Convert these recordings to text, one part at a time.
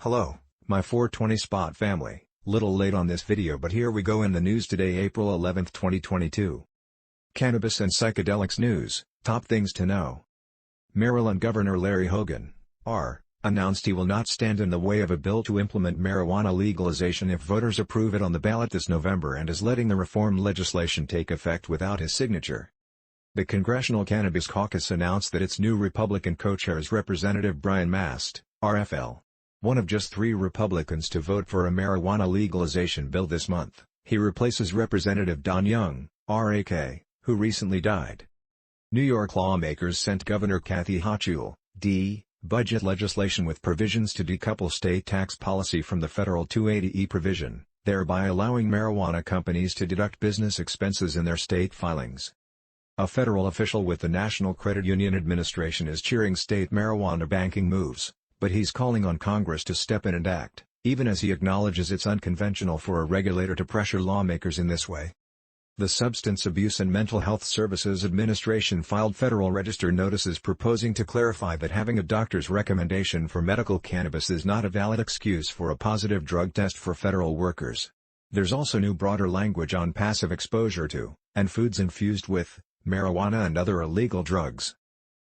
Hello, my 420 Spot family. Little late on this video, but here we go in the news today, April 11, 2022. Cannabis and psychedelics news, top things to know. Maryland Governor Larry Hogan, R., announced he will not stand in the way of a bill to implement marijuana legalization if voters approve it on the ballot this November, and is letting the reform legislation take effect without his signature. The Congressional Cannabis Caucus announced that its new Republican co-chair is Representative Brian Mast, RFL. One of just 3 Republicans to vote for a marijuana legalization bill this month. He replaces Representative Don Young, RAK, who recently died. New York lawmakers sent Governor Kathy Hochul, D., budget legislation with provisions to decouple state tax policy from the federal 280E provision, thereby allowing marijuana companies to deduct business expenses in their state filings. A federal official with the National Credit Union Administration is cheering state marijuana banking moves, but he's calling on Congress to step in and act, even as he acknowledges it's unconventional for a regulator to pressure lawmakers in this way. The Substance Abuse and Mental Health Services Administration filed Federal Register notices proposing to clarify that having a doctor's recommendation for medical cannabis is not a valid excuse for a positive drug test for federal workers. There's also new broader language on passive exposure to, and foods infused with, marijuana and other illegal drugs.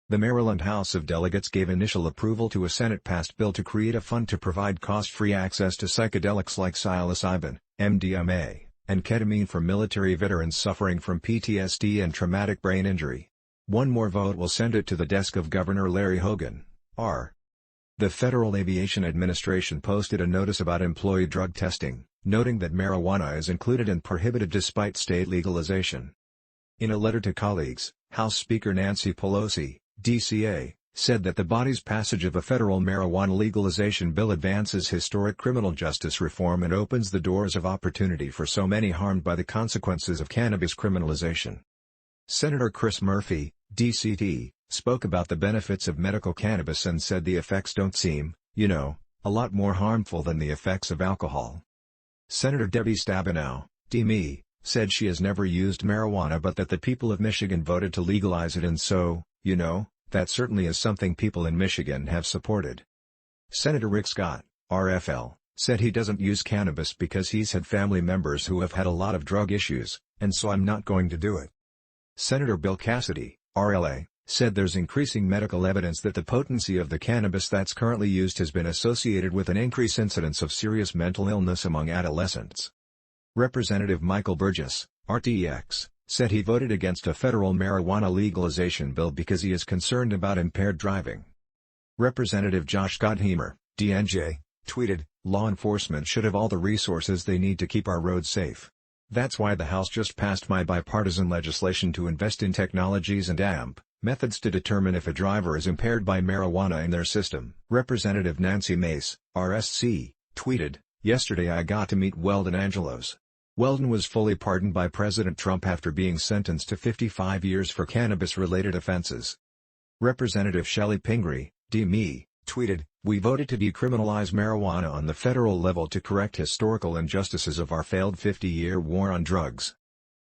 The Maryland House of Delegates gave initial approval to a Senate-passed bill to create a fund to provide cost-free access to psychedelics like psilocybin, MDMA, and ketamine for military veterans suffering from PTSD and traumatic brain injury. One more vote will send it to the desk of Governor Larry Hogan, R. The Federal Aviation Administration posted a notice about employee drug testing, noting that marijuana is included and prohibited despite state legalization. In a letter to colleagues, House Speaker Nancy Pelosi, DCA, said that the body's passage of a federal marijuana legalization bill advances historic criminal justice reform and opens the doors of opportunity for so many harmed by the consequences of cannabis criminalization. Senator Chris Murphy, DCT, spoke about the benefits of medical cannabis and said the effects don't seem, a lot more harmful than the effects of alcohol. Senator Debbie Stabenow, D.Me., said she has never used marijuana but that the people of Michigan voted to legalize it, and so, that certainly is something people in Michigan have supported. Senator Rick Scott, RFL, said he doesn't use cannabis because he's had family members who have had a lot of drug issues, and so I'm not going to do it. Senator Bill Cassidy, RLA, said there's increasing medical evidence that the potency of the cannabis that's currently used has been associated with an increased incidence of serious mental illness among adolescents. Representative Michael Burgess, RTX, said he voted against a federal marijuana legalization bill because he is concerned about impaired driving. Representative Josh Gottheimer, DNJ, tweeted, "Law enforcement should have all the resources they need to keep our roads safe. That's why the House just passed my bipartisan legislation to invest in technologies and methods to determine if a driver is impaired by marijuana in their system." Representative Nancy Mace, RSC, tweeted, "Yesterday I got to meet Weldon Angelos. Weldon was fully pardoned by President Trump after being sentenced to 55 years for cannabis-related offenses." Representative Shelley Pingree, D.Me., tweeted, "We voted to decriminalize marijuana on the federal level to correct historical injustices of our failed 50-year war on drugs."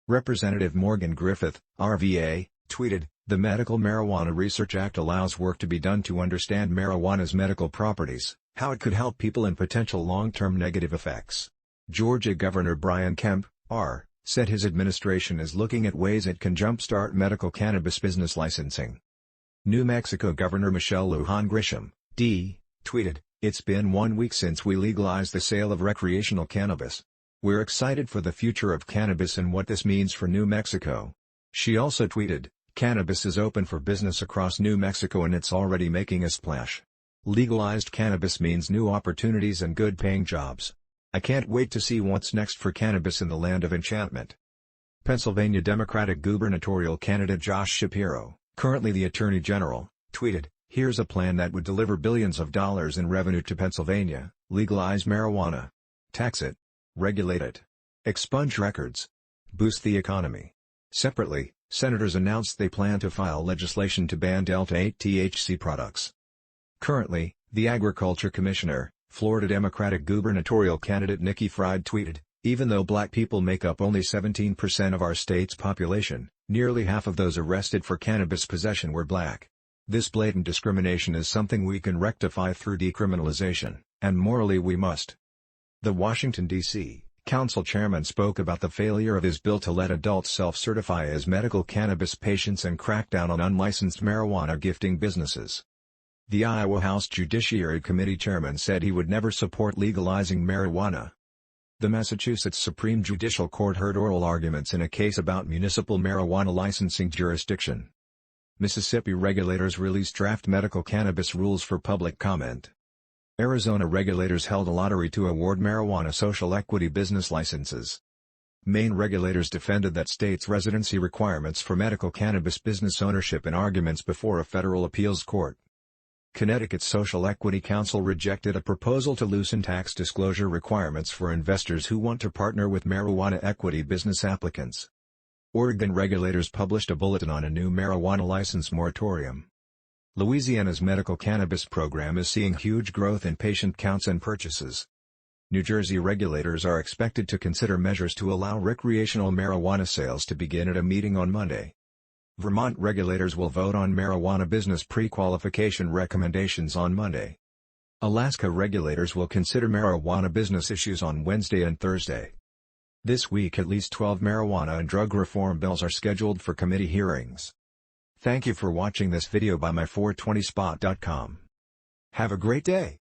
Representative Morgan Griffith, RVA, tweeted, "The Medical Marijuana Research Act allows work to be done to understand marijuana's medical properties, how it could help people, and potential long-term negative effects." Georgia Governor Brian Kemp, R., said his administration is looking at ways it can jumpstart medical cannabis business licensing. New Mexico Governor Michelle Lujan Grisham, D., tweeted, "It's been 1 week since we legalized the sale of recreational cannabis. We're excited for the future of cannabis and what this means for New Mexico." She also tweeted, "Cannabis is open for business across New Mexico and it's already making a splash. Legalized cannabis means new opportunities and good-paying jobs. I can't wait to see what's next for cannabis in the land of enchantment." Pennsylvania Democratic gubernatorial candidate Josh Shapiro, currently the Attorney General, tweeted, "Here's a plan that would deliver billions of dollars in revenue to Pennsylvania: legalize marijuana, tax it, regulate it, expunge records, boost the economy." Separately, senators announced they plan to file legislation to ban Delta-8 THC products. Currently, the Agriculture Commissioner, Florida Democratic gubernatorial candidate Nikki Fried, tweeted, "Even though black people make up only 17% of our state's population, nearly half of those arrested for cannabis possession were black. This blatant discrimination is something we can rectify through decriminalization, and morally we must. The Washington, D.C. Council chairman spoke about the failure of his bill to let adults self-certify as medical cannabis patients and crack down on unlicensed marijuana gifting businesses. The Iowa House Judiciary Committee chairman said he would never support legalizing marijuana. The Massachusetts Supreme Judicial Court heard oral arguments in a case about municipal marijuana licensing jurisdiction. Mississippi regulators released draft medical cannabis rules for public comment. Arizona regulators held a lottery to award marijuana social equity business licenses. Maine regulators defended that state's residency requirements for medical cannabis business ownership in arguments before a federal appeals court. Connecticut's Social Equity Council rejected a proposal to loosen tax disclosure requirements for investors who want to partner with marijuana equity business applicants. Oregon regulators published a bulletin on a new marijuana license moratorium. Louisiana's medical cannabis program is seeing huge growth in patient counts and purchases. New Jersey regulators are expected to consider measures to allow recreational marijuana sales to begin at a meeting on Monday. Vermont regulators will vote on marijuana business pre-qualification recommendations on Monday. Alaska regulators will consider marijuana business issues on Wednesday and Thursday. This week at least 12 marijuana and drug reform bills are scheduled for committee hearings. Thank you for watching this video by my420spot.com. Have a great day.